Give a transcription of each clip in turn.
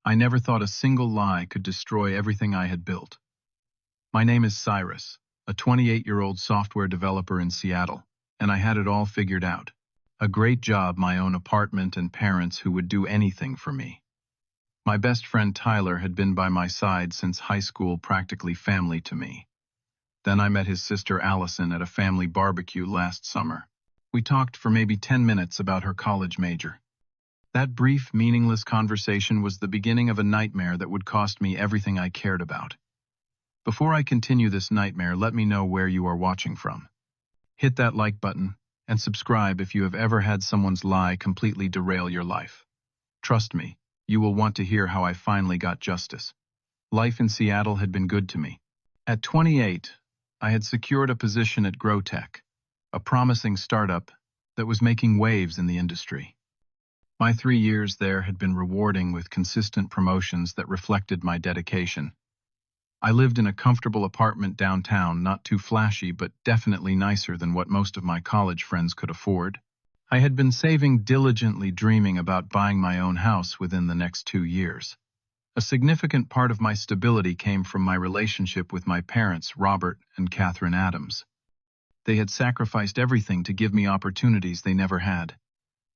I never thought a single lie could destroy everything I had built. My name is Cyrus, a 28-year-old software developer in Seattle, and I had it all figured out. A great job, my own apartment, and parents who would do anything for me. My best friend Tyler had been by my side since high school, practically family to me. Then I met his sister Allison at a family barbecue last summer. We talked for maybe 10 minutes about her college major. That brief, meaningless conversation was the beginning of a nightmare that would cost me everything I cared about. Before I continue this nightmare, let me know where you are watching from. Hit that like button and subscribe if you have ever had someone's lie completely derail your life. Trust me, you will want to hear how I finally got justice. Life in Seattle had been good to me. At 28, I had secured a position at GrowTech, a promising startup that was making waves in the industry. My 3 years there had been rewarding with consistent promotions that reflected my dedication. I lived in a comfortable apartment downtown, not too flashy, but definitely nicer than what most of my college friends could afford. I had been saving diligently, dreaming about buying my own house within the next 2 years. A significant part of my stability came from my relationship with my parents, Robert and Catherine Adams. They had sacrificed everything to give me opportunities they never had.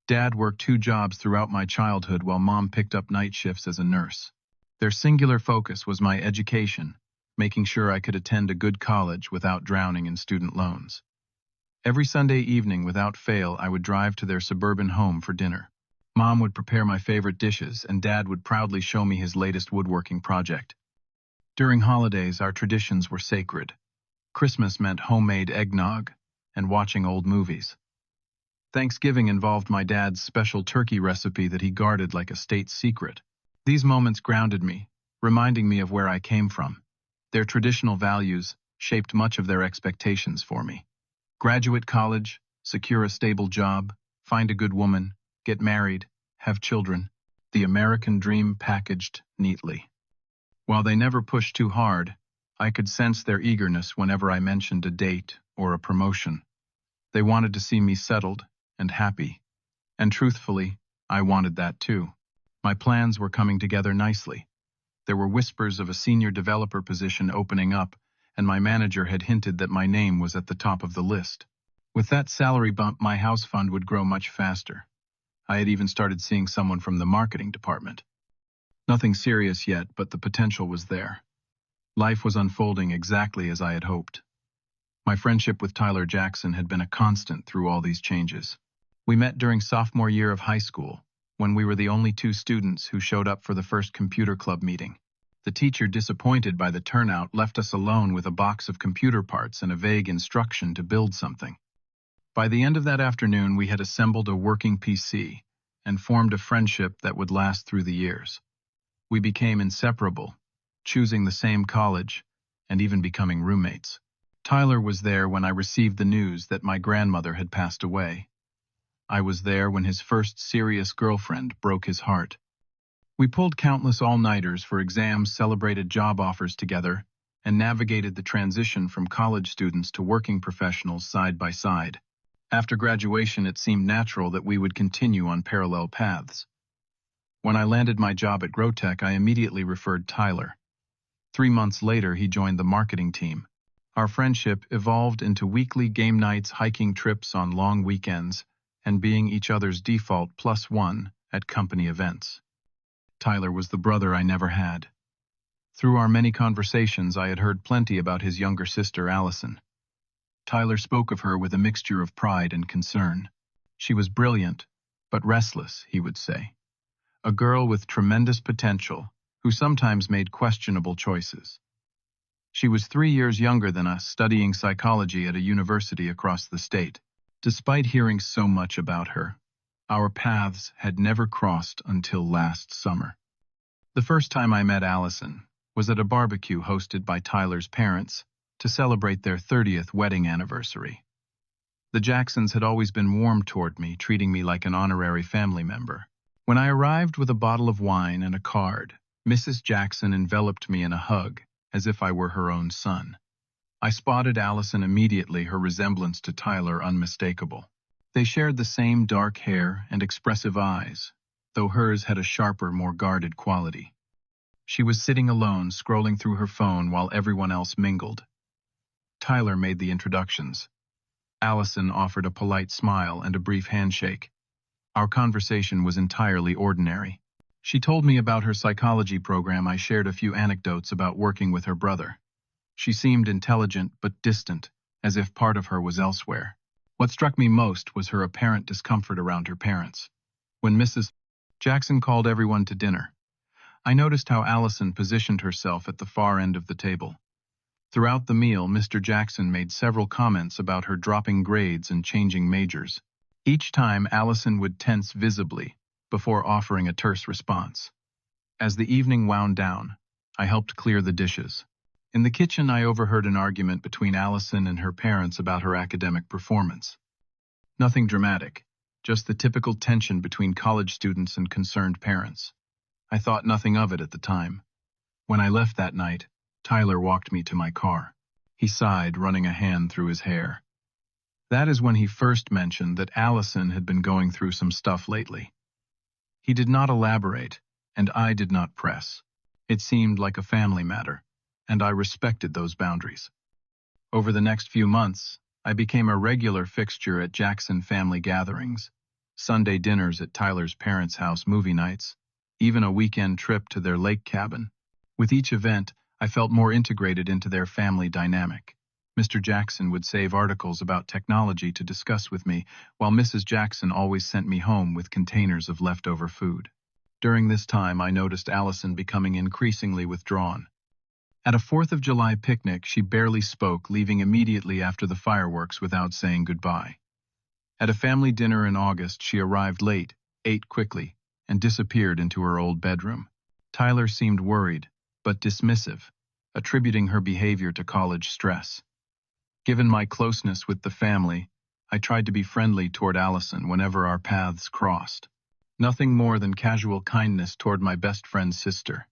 Dad worked 2 jobs throughout my childhood while Mom picked up night shifts as a nurse. Their singular focus was my education, making sure I could attend a good college without drowning in student loans. Every Sunday evening, without fail, I would drive to their suburban home for dinner. Mom would prepare my favorite dishes, and Dad would proudly show me his latest woodworking project. During holidays, our traditions were sacred. Christmas meant homemade eggnog and watching old movies. Thanksgiving involved my dad's special turkey recipe that he guarded like a state secret. These moments grounded me, reminding me of where I came from. Their traditional values shaped much of their expectations for me. Graduate college, secure a stable job, find a good woman, get married, have children. The American dream packaged neatly. While they never pushed too hard, I could sense their eagerness whenever I mentioned a date or a promotion. They wanted to see me settled and happy. And truthfully, I wanted that too. My plans were coming together nicely. There were whispers of a senior developer position opening up, and my manager had hinted that my name was at the top of the list. With that salary bump, my house fund would grow much faster. I had even started seeing someone from the marketing department. Nothing serious yet, but the potential was there. Life was unfolding exactly as I had hoped. My friendship with Tyler Jackson had been a constant through all these changes. We met during sophomore year of high school, when we were the only 2 students who showed up for the first computer club meeting. The teacher, disappointed by the turnout, left us alone with a box of computer parts and a vague instruction to build something. By the end of that afternoon, we had assembled a working PC and formed a friendship that would last through the years. We became inseparable, choosing the same college and even becoming roommates. Tyler was there when I received the news that my grandmother had passed away. I was there when his first serious girlfriend broke his heart. We pulled countless all-nighters for exams, celebrated job offers together, and navigated the transition from college students to working professionals side by side. After graduation, it seemed natural that we would continue on parallel paths. When I landed my job at GrowTech, I immediately referred Tyler. 3 months later, he joined the marketing team. Our friendship evolved into weekly game nights, hiking trips on long weekends, and being each other's default +1 at company events. Tyler was the brother I never had. Through our many conversations, I had heard plenty about his younger sister, Allison. Tyler spoke of her with a mixture of pride and concern. She was brilliant, but restless, he would say. A girl with tremendous potential, who sometimes made questionable choices. She was 3 years younger than us, studying psychology at a university across the state. Despite hearing so much about her, our paths had never crossed until last summer. The first time I met Allison was at a barbecue hosted by Tyler's parents to celebrate their 30th wedding anniversary. The Jacksons had always been warm toward me, treating me like an honorary family member. When I arrived with a bottle of wine and a card, Mrs. Jackson enveloped me in a hug, as if I were her own son. I spotted Allison immediately, her resemblance to Tyler unmistakable. They shared the same dark hair and expressive eyes, though hers had a sharper, more guarded quality. She was sitting alone, scrolling through her phone while everyone else mingled. Tyler made the introductions. Allison offered a polite smile and a brief handshake. Our conversation was entirely ordinary. She told me about her psychology program. I shared a few anecdotes about working with her brother. She seemed intelligent but distant, as if part of her was elsewhere. What struck me most was her apparent discomfort around her parents. When Mrs. Jackson called everyone to dinner, I noticed how Allison positioned herself at the far end of the table. Throughout the meal, Mr. Jackson made several comments about her dropping grades and changing majors. Each time, Allison would tense visibly before offering a terse response. As the evening wound down, I helped clear the dishes. In the kitchen, I overheard an argument between Allison and her parents about her academic performance. Nothing dramatic, just the typical tension between college students and concerned parents. I thought nothing of it at the time. When I left that night, Tyler walked me to my car. He sighed, running a hand through his hair. That is when he first mentioned that Allison had been going through some stuff lately. He did not elaborate, and I did not press. It seemed like a family matter, and I respected those boundaries. Over the next few months, I became a regular fixture at Jackson family gatherings, Sunday dinners at Tyler's parents' house, movie nights, even a weekend trip to their lake cabin. With each event, I felt more integrated into their family dynamic. Mr. Jackson would save articles about technology to discuss with me, while Mrs. Jackson always sent me home with containers of leftover food. During this time, I noticed Allison becoming increasingly withdrawn. At a 4th of July picnic, she barely spoke, leaving immediately after the fireworks without saying goodbye. At a family dinner in August, she arrived late, ate quickly, and disappeared into her old bedroom. Tyler seemed worried, but dismissive, attributing her behavior to college stress. Given my closeness with the family, I tried to be friendly toward Allison whenever our paths crossed. Nothing more than casual kindness toward my best friend's sister.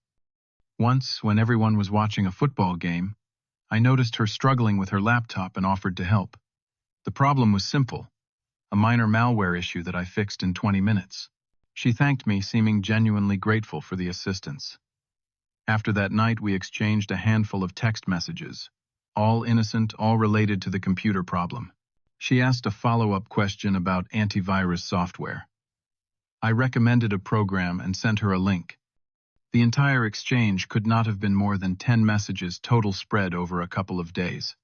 Once, when everyone was watching a football game, I noticed her struggling with her laptop and offered to help. The problem was simple, a minor malware issue that I fixed in 20 minutes. She thanked me, seeming genuinely grateful for the assistance. After that night, we exchanged a handful of text messages, all innocent, all related to the computer problem. She asked a follow-up question about antivirus software. I recommended a program and sent her a link. The entire exchange could not have been more than 10 messages total, spread over a couple of days.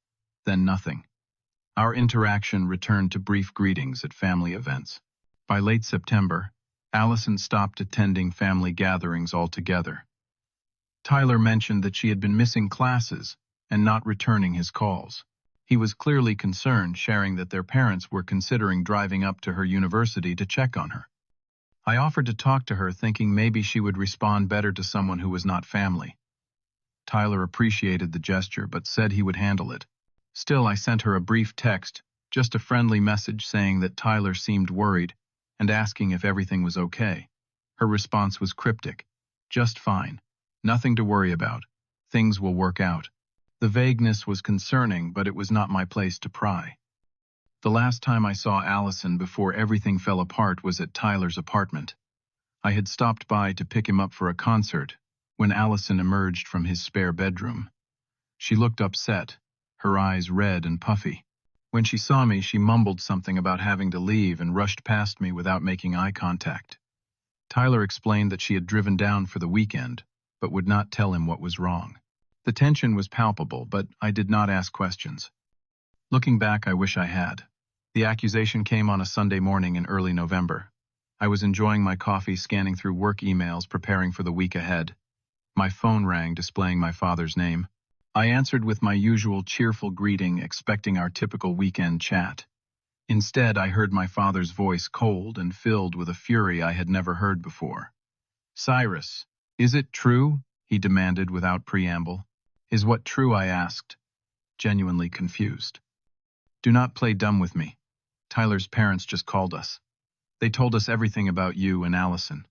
Then nothing. Our interaction returned to brief greetings at family events. By late September, Allison stopped attending family gatherings altogether. Tyler mentioned that she had been missing classes and not returning his calls. He was clearly concerned, sharing that their parents were considering driving up to her university to check on her. I offered to talk to her, thinking maybe she would respond better to someone who was not family. Tyler appreciated the gesture but said he would handle it. Still, I sent her a brief text, just a friendly message saying that Tyler seemed worried and asking if everything was okay. Her response was cryptic. Just fine. Nothing to worry about. Things will work out. The vagueness was concerning, but it was not my place to pry. The last time I saw Allison before everything fell apart was at Tyler's apartment. I had stopped by to pick him up for a concert when Allison emerged from his spare bedroom. She looked upset, her eyes red and puffy. When she saw me, she mumbled something about having to leave and rushed past me without making eye contact. Tyler explained that she had driven down for the weekend, but would not tell him what was wrong. The tension was palpable, but I did not ask questions. Looking back, I wish I had. The accusation came on a Sunday morning in early November. I was enjoying my coffee, scanning through work emails, preparing for the week ahead. My phone rang, displaying my father's name. I answered with my usual cheerful greeting, expecting our typical weekend chat. Instead, I heard my father's voice, cold and filled with a fury I had never heard before. "Cyrus, is it true?" he demanded without preamble. "Is what true?" I asked, genuinely confused. "Do not play dumb with me. Tyler's parents just called us. They told us everything about you and Allison.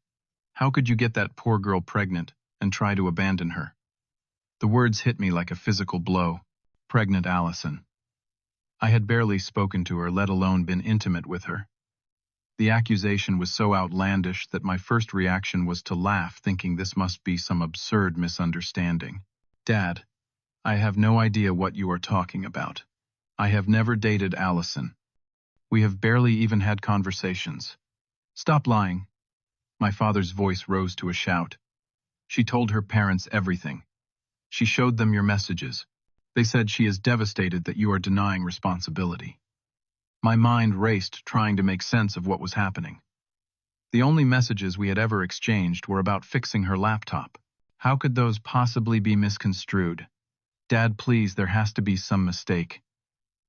How could you get that poor girl pregnant and try to abandon her?" The words hit me like a physical blow. Pregnant Allison. I had barely spoken to her, let alone been intimate with her. The accusation was so outlandish that my first reaction was to laugh, thinking this must be some absurd misunderstanding. Dad, I have no idea what you are talking about. I have never dated Allison. We have barely even had conversations. Stop lying. My father's voice rose to a shout. She told her parents everything. She showed them your messages. They said she is devastated that you are denying responsibility. My mind raced, trying to make sense of what was happening. The only messages we had ever exchanged were about fixing her laptop. How could those possibly be misconstrued? Dad, please, there has to be some mistake.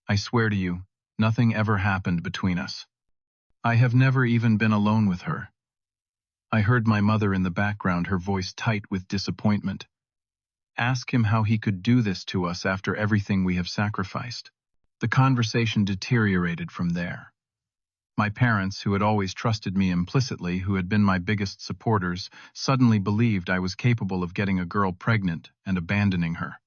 I swear to you, nothing ever happened between us. I have never even been alone with her. I heard my mother in the background, her voice tight with disappointment. Ask him how he could do this to us after everything we have sacrificed. The conversation deteriorated from there. My parents, who had always trusted me implicitly, who had been my biggest supporters, suddenly believed I was capable of getting a girl pregnant and abandoning her.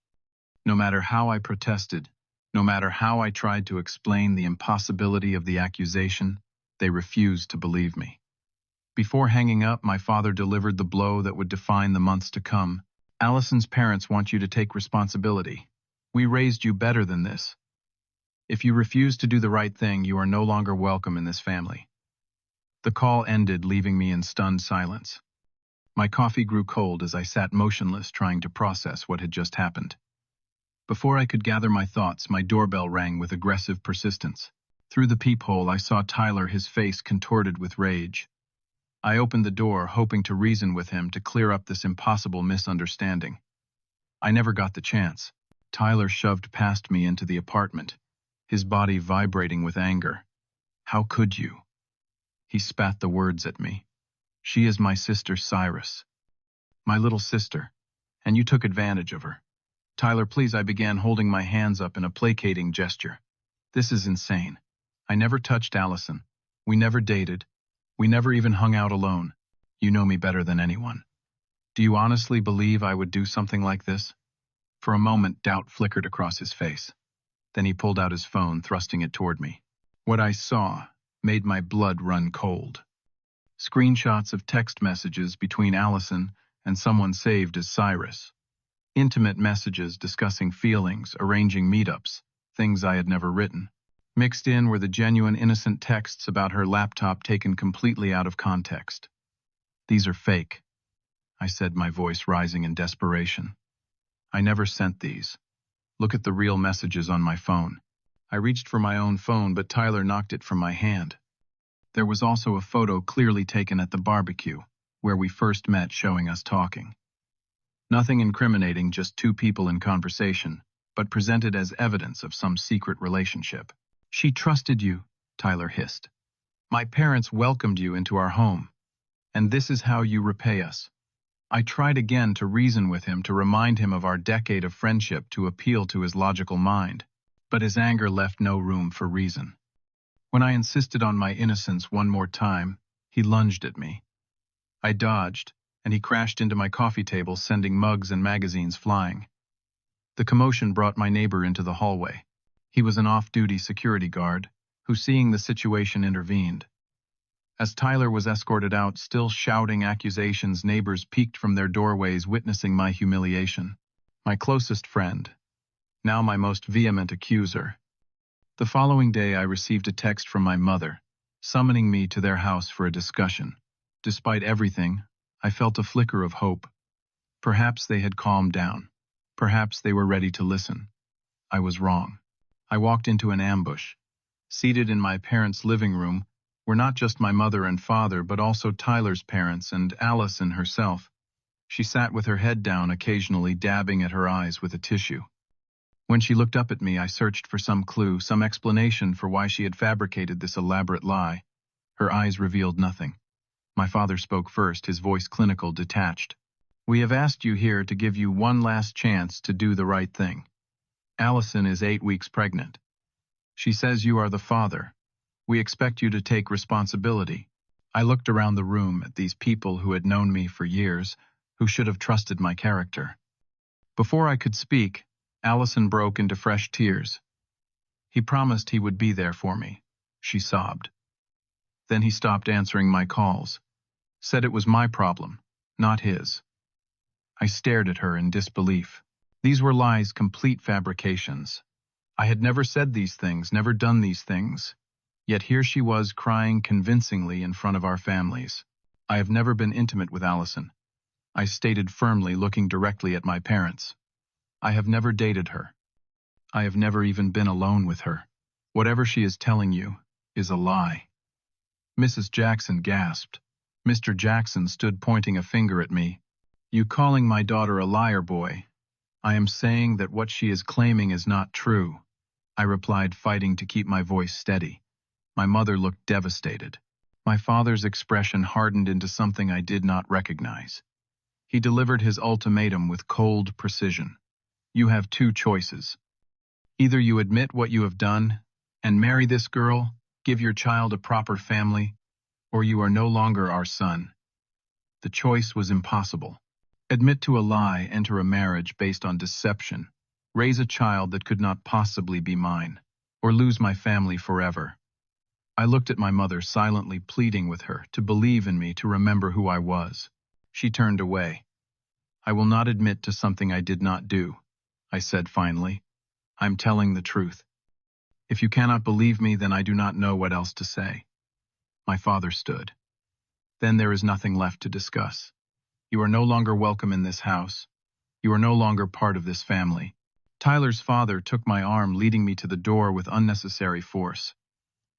No matter how I protested, no matter how I tried to explain the impossibility of the accusation, they refused to believe me. Before hanging up, my father delivered the blow that would define the months to come. Allison's parents want you to take responsibility. We raised you better than this. If you refuse to do the right thing, you are no longer welcome in this family. The call ended, leaving me in stunned silence. My coffee grew cold as I sat motionless, trying to process what had just happened. Before I could gather my thoughts, my doorbell rang with aggressive persistence. Through the peephole, I saw Tyler, his face contorted with rage. I opened the door, hoping to reason with him to clear up this impossible misunderstanding. I never got the chance. Tyler shoved past me into the apartment, his body vibrating with anger. How could you? He spat the words at me. She is my sister, Cyrus. My little sister. And you took advantage of her. Tyler, please, I began, holding my hands up in a placating gesture. This is insane. I never touched Allison. We never dated. We never even hung out alone. You know me better than anyone. Do you honestly believe I would do something like this? For a moment, doubt flickered across his face. Then he pulled out his phone, thrusting it toward me. What I saw made my blood run cold. Screenshots of text messages between Allison and someone saved as Cyrus. Intimate messages discussing feelings, arranging meetups, things I had never written. Mixed in were the genuine, innocent texts about her laptop taken completely out of context. These are fake, I said, my voice rising in desperation. I never sent these. Look at the real messages on my phone. I reached for my own phone, but Tyler knocked it from my hand. There was also a photo clearly taken at the barbecue, where we first met, showing us talking. Nothing incriminating, just two people in conversation, but presented as evidence of some secret relationship. She trusted you, Tyler hissed. My parents welcomed you into our home, and this is how you repay us. I tried again to reason with him, to remind him of our decade of friendship, to appeal to his logical mind, but his anger left no room for reason. When I insisted on my innocence one more time, he lunged at me. I dodged, and he crashed into my coffee table, sending mugs and magazines flying. The commotion brought my neighbor into the hallway. He was an off-duty security guard, who, seeing the situation, intervened. As Tyler was escorted out, still shouting accusations, neighbors peeked from their doorways, witnessing my humiliation. My closest friend, now my most vehement accuser. The following day, I received a text from my mother, summoning me to their house for a discussion. Despite everything, I felt a flicker of hope. Perhaps they had calmed down. Perhaps they were ready to listen. I was wrong. I walked into an ambush. Seated in my parents' living room were not just my mother and father, but also Tyler's parents and Allison herself. She sat with her head down, occasionally dabbing at her eyes with a tissue. When she looked up at me, I searched for some clue, some explanation for why she had fabricated this elaborate lie. Her eyes revealed nothing. My father spoke first, his voice clinical, detached. We have asked you here to give you one last chance to do the right thing. Allison is 8 weeks pregnant. She says you are the father. We expect you to take responsibility. I looked around the room at these people who had known me for years, who should have trusted my character. Before I could speak, Allison broke into fresh tears. He promised he would be there for me, she sobbed. Then he stopped answering my calls, said it was my problem, not his. I stared at her in disbelief. These were lies, complete fabrications. I had never said these things, never done these things. Yet here she was crying convincingly in front of our families. I have never been intimate with Allison, I stated firmly, looking directly at my parents. I have never dated her. I have never even been alone with her. Whatever she is telling you is a lie. Mrs. Jackson gasped. Mr. Jackson stood pointing a finger at me. You calling my daughter a liar, boy? I am saying that what she is claiming is not true, I replied, fighting to keep my voice steady. My mother looked devastated. My father's expression hardened into something I did not recognize. He delivered his ultimatum with cold precision. You have two choices. Either you admit what you have done and marry this girl, give your child a proper family, or you are no longer our son. The choice was impossible. Admit to a lie, enter a marriage based on deception, raise a child that could not possibly be mine, or lose my family forever. I looked at my mother, silently pleading with her to believe in me, to remember who I was. She turned away. I will not admit to something I did not do, I said finally. I'm telling the truth. If you cannot believe me, then I do not know what else to say. My father stood. Then there is nothing left to discuss. You are no longer welcome in this house. You are no longer part of this family. Tyler's father took my arm, leading me to the door with unnecessary force.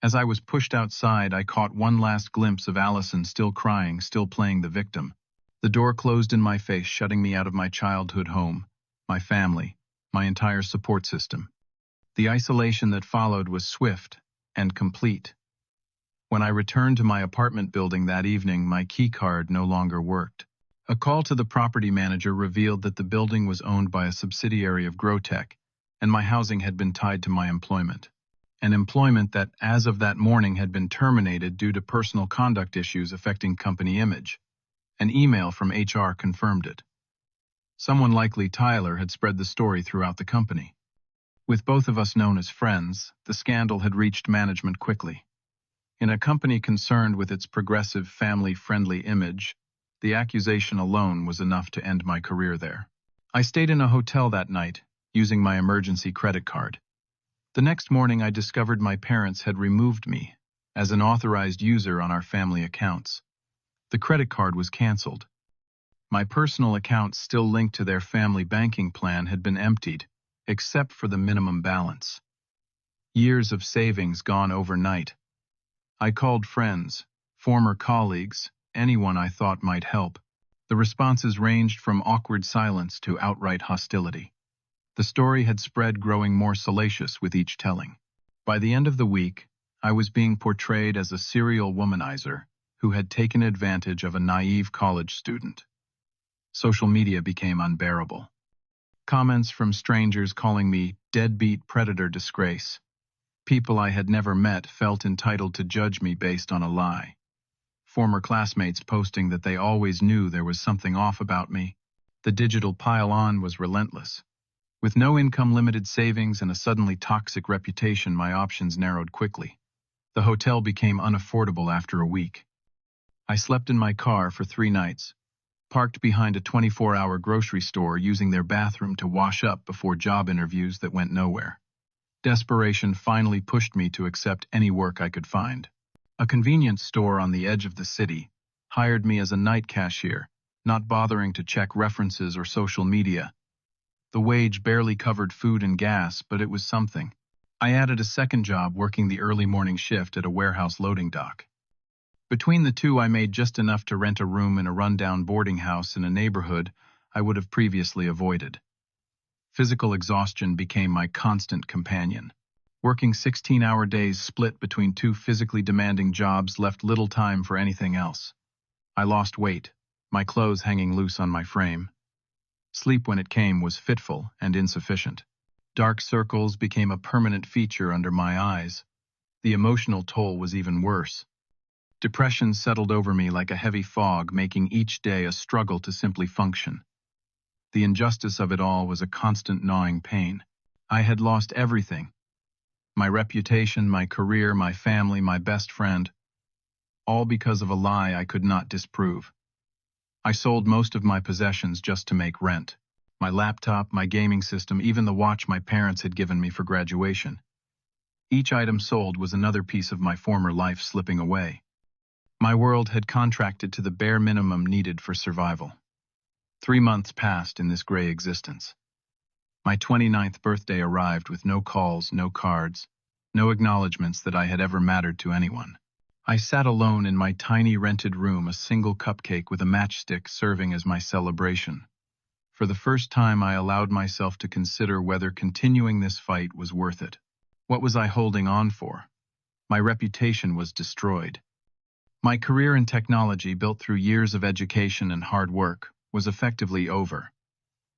As I was pushed outside, I caught one last glimpse of Allison, still crying, still playing the victim. The door closed in my face, shutting me out of my childhood home, my family, my entire support system. The isolation that followed was swift and complete. When I returned to my apartment building that evening, my key card no longer worked. A call to the property manager revealed that the building was owned by a subsidiary of Growtech, and my housing had been tied to my employment. An employment that, as of that morning, had been terminated due to personal conduct issues affecting company image. An email from HR confirmed it. Someone, likely Tyler, had spread the story throughout the company. With both of us known as friends, the scandal had reached management quickly. In a company concerned with its progressive, family-friendly image, the accusation alone was enough to end my career there. I stayed in a hotel that night, using my emergency credit card. The next morning, I discovered my parents had removed me as an authorized user on our family accounts. The credit card was canceled. My personal account, still linked to their family banking plan, had been emptied, except for the minimum balance. Years of savings gone overnight. I called friends, former colleagues, anyone I thought might help. The responses ranged from awkward silence to outright hostility. The story had spread, growing more salacious with each telling. By the end of the week, I was being portrayed as a serial womanizer who had taken advantage of a naive college student. Social media became unbearable. Comments from strangers calling me deadbeat, predator, disgrace. People I had never met felt entitled to judge me based on a lie. Former classmates posting that they always knew there was something off about me. The digital pile-on was relentless. With no income, limited savings, and a suddenly toxic reputation, my options narrowed quickly. The hotel became unaffordable after a week. I slept in my car for 3 nights, parked behind a 24-hour grocery store, using their bathroom to wash up before job interviews that went nowhere. Desperation finally pushed me to accept any work I could find. A convenience store on the edge of the city hired me as a night cashier, not bothering to check references or social media. The wage barely covered food and gas, but it was something. I added a second job, working the early morning shift at a warehouse loading dock. Between the two, I made just enough to rent a room in a rundown boarding house in a neighborhood I would have previously avoided. Physical exhaustion became my constant companion. Working 16-hour days split between 2 physically demanding jobs left little time for anything else. I lost weight, my clothes hanging loose on my frame. Sleep, when it came, was fitful and insufficient. Dark circles became a permanent feature under my eyes. The emotional toll was even worse. Depression settled over me like a heavy fog, making each day a struggle to simply function. The injustice of it all was a constant gnawing pain. I had lost everything. My reputation, my career, my family, my best friend. all because of a lie I could not disprove. I sold most of my possessions just to make rent. My laptop, my gaming system, even the watch my parents had given me for graduation. Each item sold was another piece of my former life slipping away. My world had contracted to the bare minimum needed for survival. 3 months passed in this gray existence. My 29th birthday arrived with no calls, no cards, no acknowledgments that I had ever mattered to anyone. I sat alone in my tiny rented room, a single cupcake with a matchstick serving as my celebration. For the first time, I allowed myself to consider whether continuing this fight was worth it. What was I holding on for? My reputation was destroyed. My career in technology, built through years of education and hard work, was effectively over.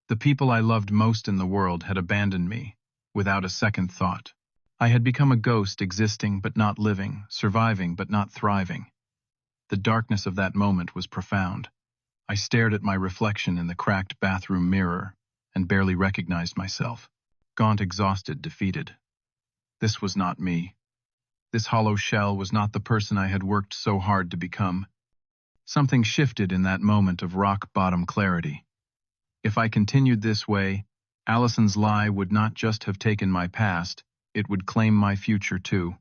The people I loved most in the world had abandoned me, without a second thought. I had become a ghost, existing but not living, surviving but not thriving. The darkness of that moment was profound. I stared at my reflection in the cracked bathroom mirror and barely recognized myself. Gaunt, exhausted, defeated. This was not me. This hollow shell was not the person I had worked so hard to become. Something shifted in that moment of rock-bottom clarity. If I continued this way, Allison's lie would not just have taken my past, it would claim my future too.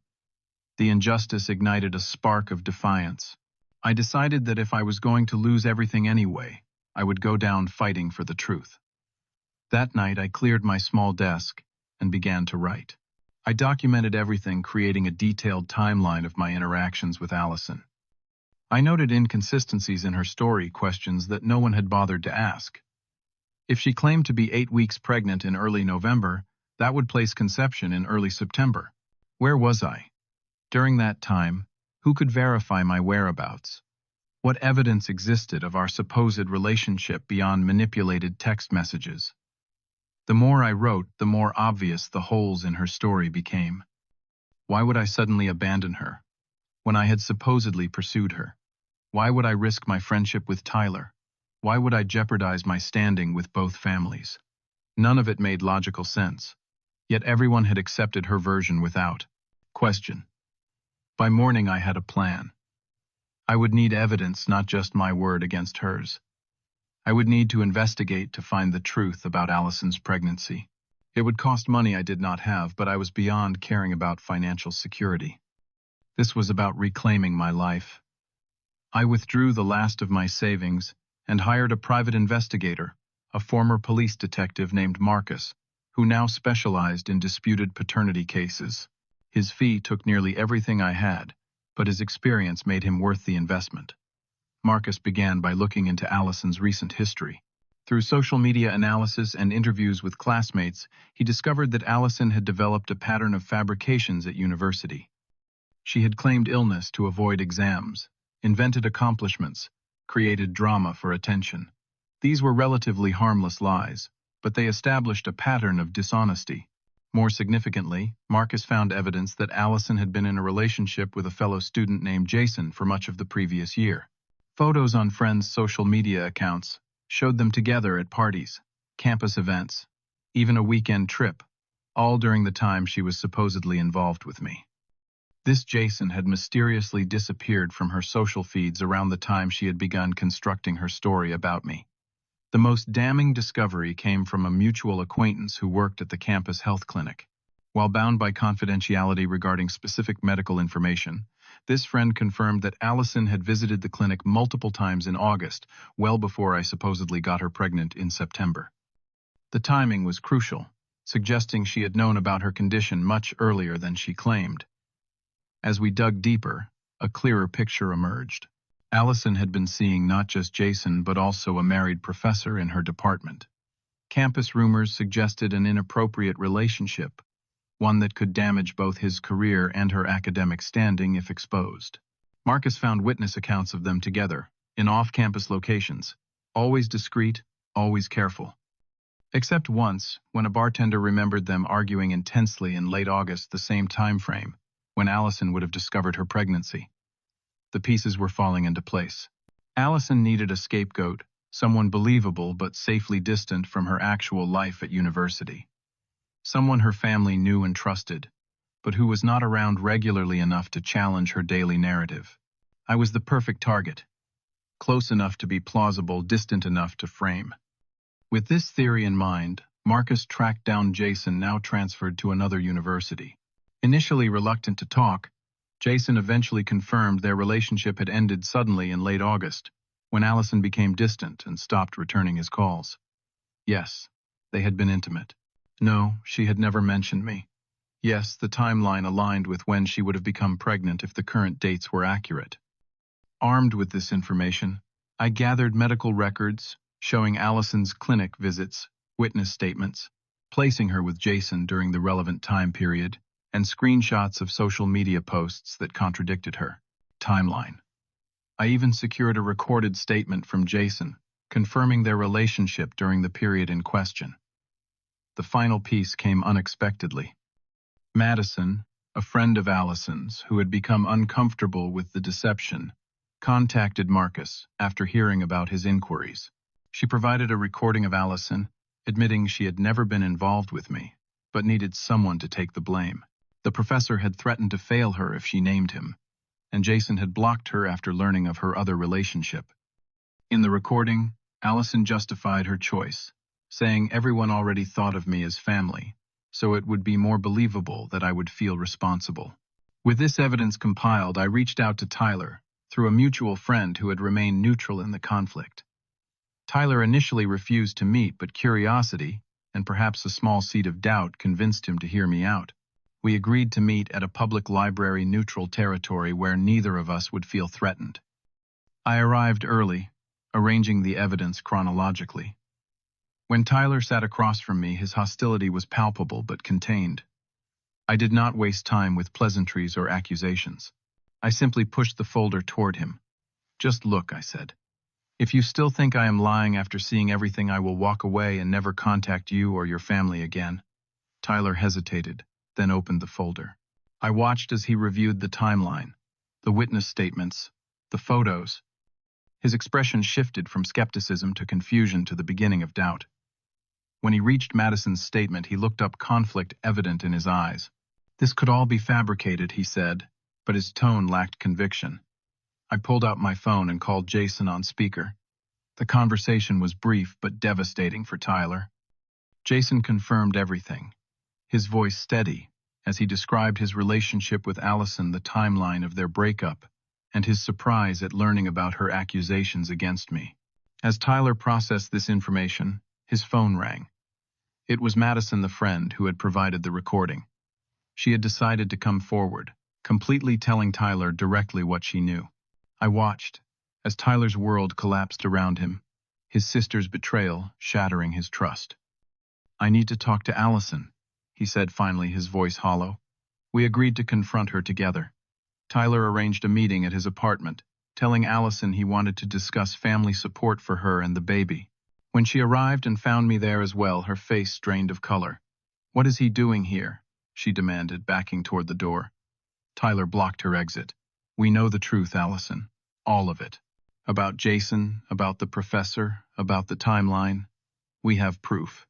The injustice ignited a spark of defiance. I decided that if I was going to lose everything anyway, I would go down fighting for the truth. That night, I cleared my small desk and began to write. I documented everything, creating a detailed timeline of my interactions with Allison. I noted inconsistencies in her story, questions that no one had bothered to ask. If she claimed to be 8 weeks pregnant in early November, that would place conception in early September. Where was I? During that time, who could verify my whereabouts? What evidence existed of our supposed relationship beyond manipulated text messages? The more I wrote, the more obvious the holes in her story became. Why would I suddenly abandon her, when I had supposedly pursued her? Why would I risk my friendship with Tyler? Why would I jeopardize my standing with both families? None of it made logical sense. Yet everyone had accepted her version without question. By morning, I had a plan. I would need evidence, not just my word against hers. I would need to investigate to find the truth about Allison's pregnancy. It would cost money I did not have, but I was beyond caring about financial security. This was about reclaiming my life. I withdrew the last of my savings and hired a private investigator, a former police detective named Marcus, who now specialized in disputed paternity cases. His fee took nearly everything I had, but his experience made him worth the investment. Marcus began by looking into Allison's recent history. Through social media analysis and interviews with classmates, he discovered that Allison had developed a pattern of fabrications at university. She had claimed illness to avoid exams, invented accomplishments, created drama for attention. These were relatively harmless lies, but they established a pattern of dishonesty. More significantly, Marcus found evidence that Allison had been in a relationship with a fellow student named Jason for much of the previous year. Photos on friends' social media accounts showed them together at parties, campus events, even a weekend trip, all during the time she was supposedly involved with me. This Jason had mysteriously disappeared from her social feeds around the time she had begun constructing her story about me. The most damning discovery came from a mutual acquaintance who worked at the campus health clinic. While bound by confidentiality regarding specific medical information, this friend confirmed that Allison had visited the clinic multiple times in August, well before I supposedly got her pregnant in September. The timing was crucial, suggesting she had known about her condition much earlier than she claimed. As we dug deeper, a clearer picture emerged. Allison had been seeing not just Jason but also a married professor in her department. Campus rumors suggested an inappropriate relationship, one that could damage both his career and her academic standing if exposed. Marcus found witness accounts of them together, in off-campus locations, always discreet, always careful. Except once, when a bartender remembered them arguing intensely in late August, the same time frame, when Allison would have discovered her pregnancy. The pieces were falling into place. Allison needed a scapegoat, someone believable but safely distant from her actual life at university. Someone her family knew and trusted, but who was not around regularly enough to challenge her daily narrative. I was the perfect target, close enough to be plausible, distant enough to frame. With this theory in mind, Marcus tracked down Jason, now transferred to another university. Initially reluctant to talk, Jason eventually confirmed their relationship had ended suddenly in late August, when Allison became distant and stopped returning his calls. Yes, they had been intimate. No, she had never mentioned me. Yes, the timeline aligned with when she would have become pregnant if the current dates were accurate. Armed with this information, I gathered medical records showing Allison's clinic visits, witness statements, placing her with Jason during the relevant time period, and screenshots of social media posts that contradicted her timeline. I even secured a recorded statement from Jason, confirming their relationship during the period in question. The final piece came unexpectedly. Madison, a friend of Allison's who had become uncomfortable with the deception, contacted Marcus after hearing about his inquiries. She provided a recording of Allison, admitting she had never been involved with me, but needed someone to take the blame. The professor had threatened to fail her if she named him, and Jason had blocked her after learning of her other relationship. In the recording, Allison justified her choice, saying everyone already thought of me as family, so it would be more believable that I would feel responsible. With this evidence compiled, I reached out to Tyler, through a mutual friend who had remained neutral in the conflict. Tyler initially refused to meet, but curiosity, and perhaps a small seed of doubt, convinced him to hear me out. We agreed to meet at a public library, neutral territory where neither of us would feel threatened. I arrived early, arranging the evidence chronologically. When Tyler sat across from me, his hostility was palpable but contained. I did not waste time with pleasantries or accusations. I simply pushed the folder toward him. "Just look," I said. "If you still think I am lying after seeing everything, I will walk away and never contact you or your family again." Tyler hesitated, then opened the folder. I watched as he reviewed the timeline, the witness statements, the photos. His expression shifted from skepticism to confusion to the beginning of doubt. When he reached Madison's statement, he looked up, conflict evident in his eyes. "This could all be fabricated," he said, but his tone lacked conviction. I pulled out my phone and called Jason on speaker. The conversation was brief but devastating for Tyler. Jason confirmed everything, his voice steady, as he described his relationship with Allison, the timeline of their breakup, and his surprise at learning about her accusations against me. As Tyler processed this information, his phone rang. It was Madison, the friend who had provided the recording. She had decided to come forward, completely telling Tyler directly what she knew. I watched, as Tyler's world collapsed around him, his sister's betrayal shattering his trust. "I need to talk to Allison," he said finally, his voice hollow. We agreed to confront her together. Tyler arranged a meeting at his apartment, telling Allison he wanted to discuss family support for her and the baby. When she arrived and found me there as well, her face drained of color. "What is he doing here?" she demanded, backing toward the door. Tyler blocked her exit. "We know the truth, Allison. All of it. About Jason, about the professor, about the timeline. We have proof."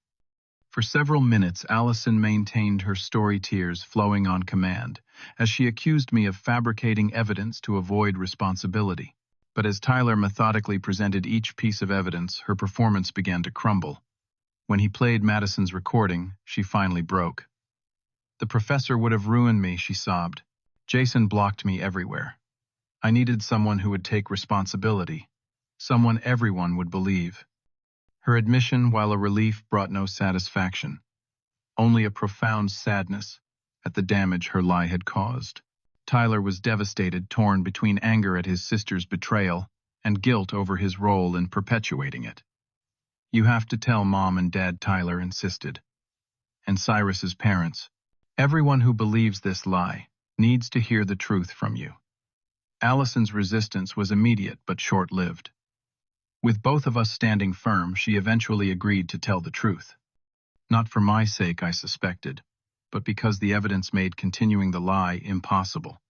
For several minutes, Allison maintained her story, tears flowing on command, as she accused me of fabricating evidence to avoid responsibility. But as Tyler methodically presented each piece of evidence, her performance began to crumble. When he played Madison's recording, she finally broke. "The professor would have ruined me," she sobbed. "Jason blocked me everywhere. I needed someone who would take responsibility, someone everyone would believe." Her admission, while a relief, brought no satisfaction, only a profound sadness at the damage her lie had caused. Tyler was devastated, torn between anger at his sister's betrayal and guilt over his role in perpetuating it. "You have to tell Mom and Dad," Tyler insisted. "And Cyrus's parents. Everyone who believes this lie needs to hear the truth from you." Allison's resistance was immediate but short-lived. With both of us standing firm, she eventually agreed to tell the truth. Not for my sake, I suspected, but because the evidence made continuing the lie impossible.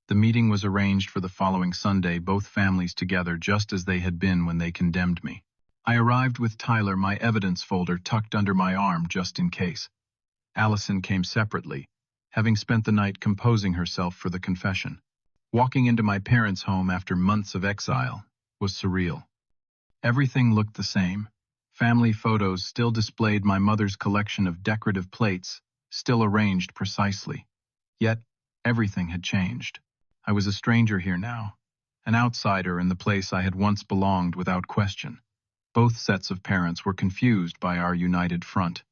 The meeting was arranged for the following Sunday, both families together just as they had been when they condemned me. I arrived with Tyler, my evidence folder tucked under my arm just in case. Allison came separately, having spent the night composing herself for the confession. Walking into my parents' home after months of exile was surreal. Everything looked the same. Family photos still displayed my mother's collection of decorative plates, still arranged precisely. Yet, everything had changed. I was a stranger here now, an outsider in the place I had once belonged without question. Both sets of parents were confused by our united front,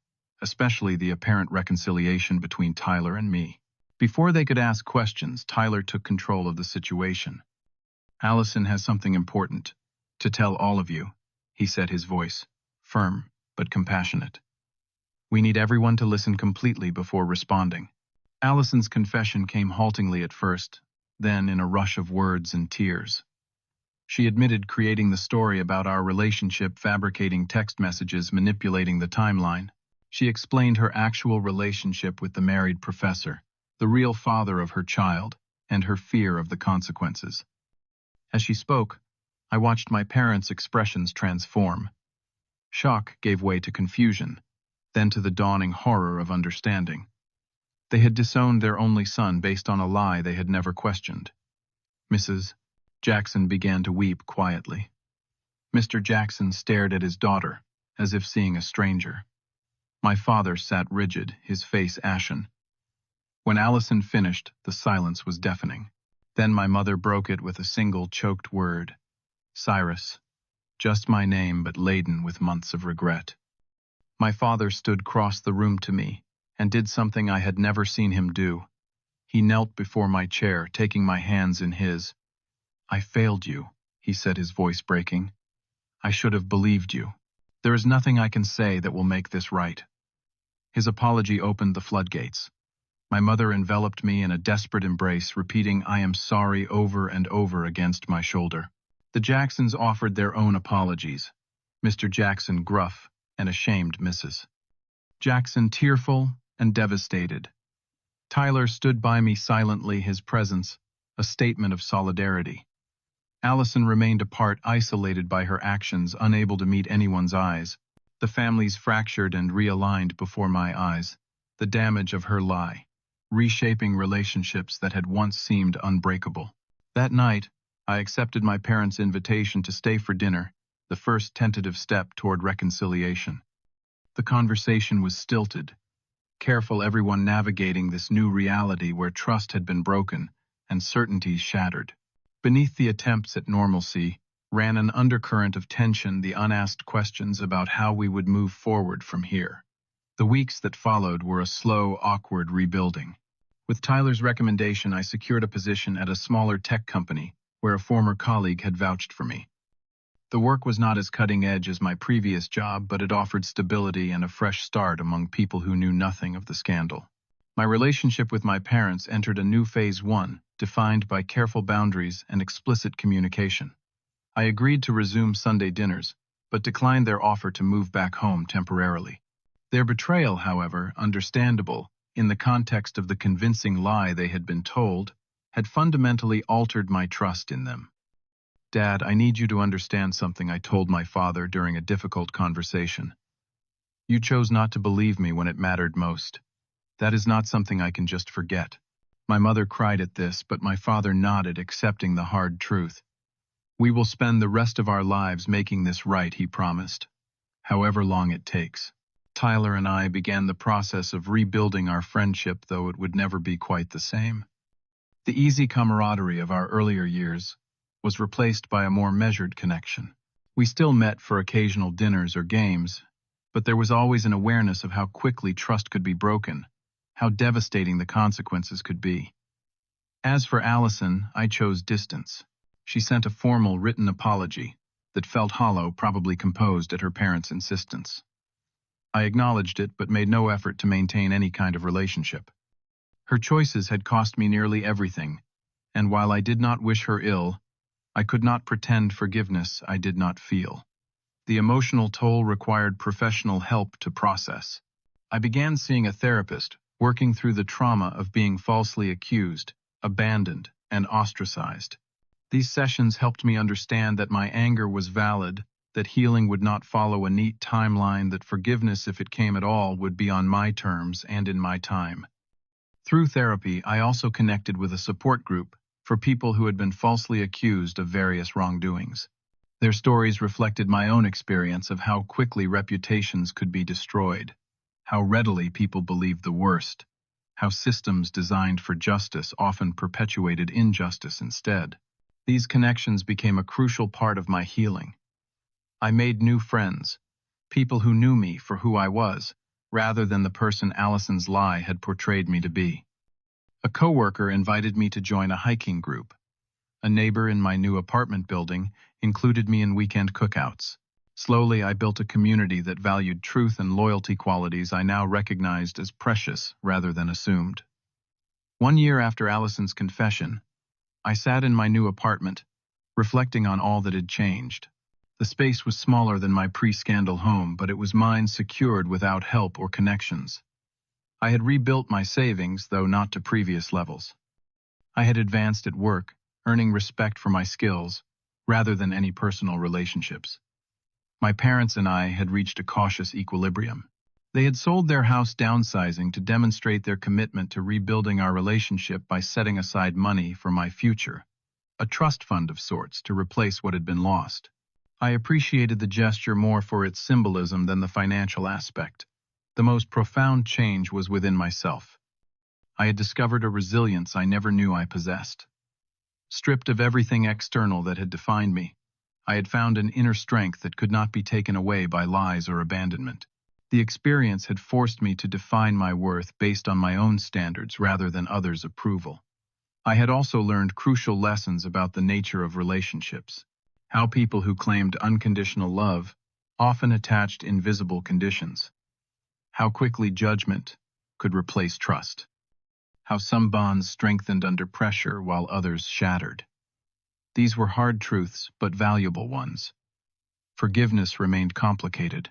especially the apparent reconciliation between Tyler and me. Before they could ask questions, Tyler took control of the situation. "Allison has something important to tell all of you," he said, his voice firm but compassionate. "We need everyone to listen completely before responding." Allison's confession came haltingly at first, then in a rush of words and tears. She admitted creating the story about our relationship, fabricating text messages, manipulating the timeline. She explained her actual relationship with the married professor, the real father of her child, and her fear of the consequences. As she spoke, I watched my parents' expressions transform. Shock gave way to confusion, then to the dawning horror of understanding. They had disowned their only son based on a lie they had never questioned. Mrs. Jackson began to weep quietly. Mr. Jackson stared at his daughter, as if seeing a stranger. My father sat rigid, his face ashen. When Allison finished, the silence was deafening. Then my mother broke it with a single choked word. "Cyrus." Just my name, but laden with months of regret. My father stood across the room to me, and did something I had never seen him do. He knelt before my chair, taking my hands in his. "I failed you," he said, his voice breaking. "I should have believed you. There is nothing I can say that will make this right." His apology opened the floodgates. My mother enveloped me in a desperate embrace, repeating "I am sorry" over and over against my shoulder. The Jacksons offered their own apologies. Mr. Jackson gruff and ashamed, Mrs. Jackson tearful and devastated. Tyler stood by me silently, his presence a statement of solidarity. Allison remained apart, isolated by her actions, unable to meet anyone's eyes. The families fractured and realigned before my eyes, the damage of her lie, reshaping relationships that had once seemed unbreakable. That night, I accepted my parents' invitation to stay for dinner, the first tentative step toward reconciliation. The conversation was stilted, careful everyone navigating this new reality where trust had been broken and certainties shattered. Beneath the attempts at normalcy ran an undercurrent of tension, the unasked questions about how we would move forward from here. The weeks that followed were a slow, awkward rebuilding. With Tyler's recommendation, I secured a position at a smaller tech company where a former colleague had vouched for me. The work was not as cutting edge as my previous job, but it offered stability and a fresh start among people who knew nothing of the scandal. My relationship with my parents entered a new phase 1, defined by careful boundaries and explicit communication. I agreed to resume Sunday dinners, but declined their offer to move back home temporarily. Their betrayal, however, understandable, in the context of the convincing lie they had been told, had fundamentally altered my trust in them. "Dad, I need you to understand something," I told my father during a difficult conversation. "You chose not to believe me when it mattered most. That is not something I can just forget." My mother cried at this, but my father nodded, accepting the hard truth. "We will spend the rest of our lives making this right," he promised, "however long it takes." Tyler and I began the process of rebuilding our friendship, though it would never be quite the same. The easy camaraderie of our earlier years was replaced by a more measured connection. We still met for occasional dinners or games, but there was always an awareness of how quickly trust could be broken, how devastating the consequences could be. As for Allison, I chose distance. She sent a formal written apology that felt hollow, probably composed at her parents' insistence. I acknowledged it, but made no effort to maintain any kind of relationship. Her choices had cost me nearly everything, and while I did not wish her ill, I could not pretend forgiveness I did not feel. The emotional toll required professional help to process. I began seeing a therapist, working through the trauma of being falsely accused, abandoned, and ostracized. These sessions helped me understand that my anger was valid, that healing would not follow a neat timeline, that forgiveness, if it came at all, would be on my terms and in my time. Through therapy, I also connected with a support group for people who had been falsely accused of various wrongdoings. Their stories reflected my own experience of how quickly reputations could be destroyed, how readily people believed the worst, how systems designed for justice often perpetuated injustice instead. These connections became a crucial part of my healing. I made new friends, people who knew me for who I was, rather than the person Allison's lie had portrayed me to be. A coworker invited me to join a hiking group. A neighbor in my new apartment building included me in weekend cookouts. Slowly, I built a community that valued truth and loyalty, qualities I now recognized as precious rather than assumed. 1 year after Allison's confession, I sat in my new apartment, reflecting on all that had changed. The space was smaller than my pre-scandal home, but it was mine, secured without help or connections. I had rebuilt my savings, though not to previous levels. I had advanced at work, earning respect for my skills, rather than any personal relationships. My parents and I had reached a cautious equilibrium. They had sold their house, downsizing to demonstrate their commitment to rebuilding our relationship by setting aside money for my future, a trust fund of sorts to replace what had been lost. I appreciated the gesture more for its symbolism than the financial aspect. The most profound change was within myself. I had discovered a resilience I never knew I possessed. Stripped of everything external that had defined me, I had found an inner strength that could not be taken away by lies or abandonment. The experience had forced me to define my worth based on my own standards rather than others' approval. I had also learned crucial lessons about the nature of relationships. How people who claimed unconditional love often attached invisible conditions. How quickly judgment could replace trust. How some bonds strengthened under pressure while others shattered. These were hard truths, but valuable ones. Forgiveness remained complicated.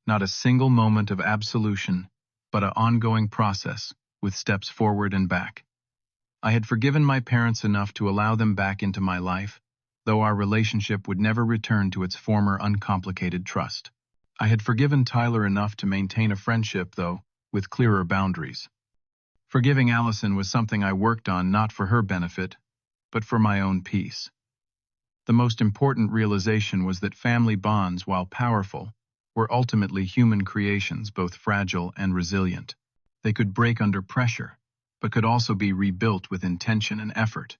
Not a single moment of absolution, but an ongoing process with steps forward and back. I had forgiven my parents enough to allow them back into my life, though our relationship would never return to its former uncomplicated trust. I had forgiven Tyler enough to maintain a friendship, though, with clearer boundaries. Forgiving Allison was something I worked on not for her benefit, but for my own peace. The most important realization was that family bonds, while powerful, were ultimately human creations, both fragile and resilient. They could break under pressure, but could also be rebuilt with intention and effort.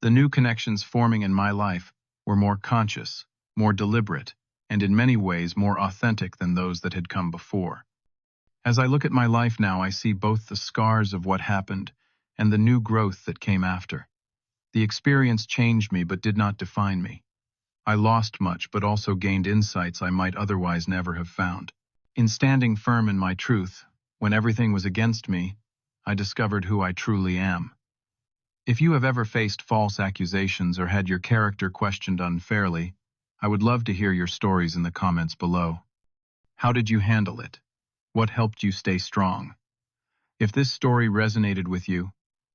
The new connections forming in my life were more conscious, more deliberate, and in many ways more authentic than those that had come before. As I look at my life now, I see both the scars of what happened and the new growth that came after. The experience changed me but did not define me. I lost much but also gained insights I might otherwise never have found. In standing firm in my truth, when everything was against me, I discovered who I truly am. If you have ever faced false accusations or had your character questioned unfairly, I would love to hear your stories in the comments below. How did you handle it? What helped you stay strong? If this story resonated with you,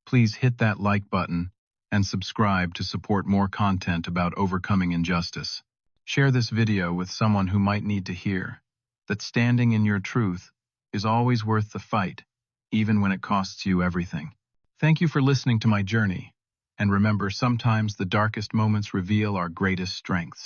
please hit that like button and subscribe to support more content about overcoming injustice. Share this video with someone who might need to hear that standing in your truth is always worth the fight, even when it costs you everything. Thank you for listening to my journey, and remember, sometimes the darkest moments reveal our greatest strengths.